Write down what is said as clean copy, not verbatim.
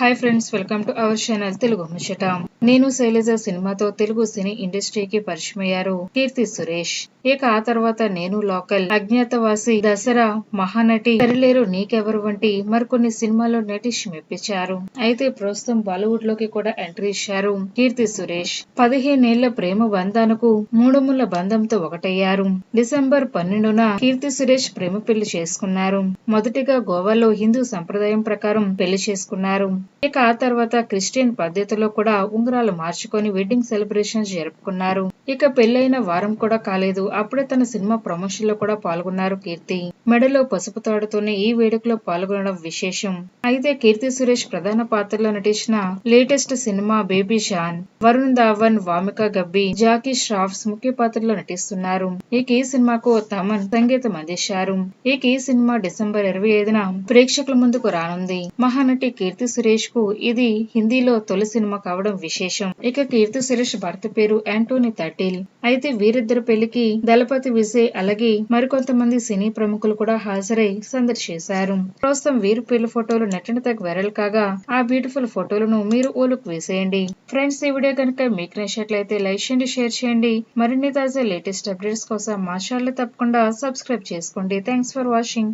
Hi friends, welcome to our channel Telugu ముచ్చట. నేను శైలజ సినిమాతో తెలుగు సినీ ఇండస్ట్రీకి పరిచయమయ్యారు కీర్తి సురేష్. ఇక ఆ తర్వాత నేను లోకల్, అజ్ఞాతవాసి, దసరా, మహానటి, సరిలేరు, నీకెవరు వంటి మరికొన్ని సినిమాల్లో నటించి మెప్పించారు. అయితే ప్రస్తుతం బాలీవుడ్ లోకి కూడా ఎంట్రీ ఇచ్చారు కీర్తి సురేష్. 15 ఏళ్ల ప్రేమ బంధానికి మూడుముళ్ల బంధంతో ఒకటయ్యారు. డిసెంబర్ 12న కీర్తి సురేష్ ప్రేమ పెళ్లి చేసుకున్నారు. మొదటిగా గోవాలో హిందూ సంప్రదాయం ప్రకారం పెళ్లి చేసుకున్నారు. ఇక ఆ తర్వాత క్రిస్టియన్ పద్ధతిలో కూడా ఉంగరాలు మార్చుకొని వెడ్డింగ్ సెలబ్రేషన్ జరుపుకున్నారు. ఇక పెళ్లైన వారం కూడా కాలేదు, అప్పుడే తన సినిమా ప్రమోషన్ లో కూడా పాల్గొన్నారు కీర్తి. మెడలో పసుపు తాడుతోనే ఈ వేడుకలో పాల్గొనడం విశేషం. అయితే కీర్తి సురేష్ ప్రధాన పాత్రలో నటించిన latest cinema Baby John. Varun Dhawan, Wamiqa Gabbi, Jackie ష్రాఫ్స్ ముఖ్య పాత్రలో నటిస్తున్నారు. ఇక ఈ సినిమాకు తమన్ సంగీతం అందించారు. ఇక ఈ సినిమా డిసెంబర్ 25న ప్రేక్షకుల ముందుకు రానుంది. మహానటి కీర్తి సురేష్ కు ఇది హిందీలో తొలి సినిమా కావడం విశేషం. ఇక కీర్తి సురేష్ భర్త పేరు యాంటోనీ తటిల్. అయితే వీరిద్దరు పెళ్లికి దళపతి విజయ్ అలాగే మరికొంతమంది సినీ ప్రముఖులు కూడా హాజరై సందడి చేశారు. ప్రస్తుతం వీరి పెళ్లి ఫోటోలు నెట్టిన తెగ వైరల్ కాగా ఆ బ్యూటిఫుల్ ఫోటోలను మీరు ఓ లుక్ వేసేయండి. ఫ్రెండ్స్, ఈ వీడియో కనుక మీకు నచ్చినట్లయితే లైక్ చేయండి, షేర్ చేయండి. మరిన్ని తాజా లేటెస్ట్ అప్డేట్స్ కోసం మా ఛానల్ తప్పకుండా సబ్స్క్రైబ్ చేసుకోండి. Thanks for watching.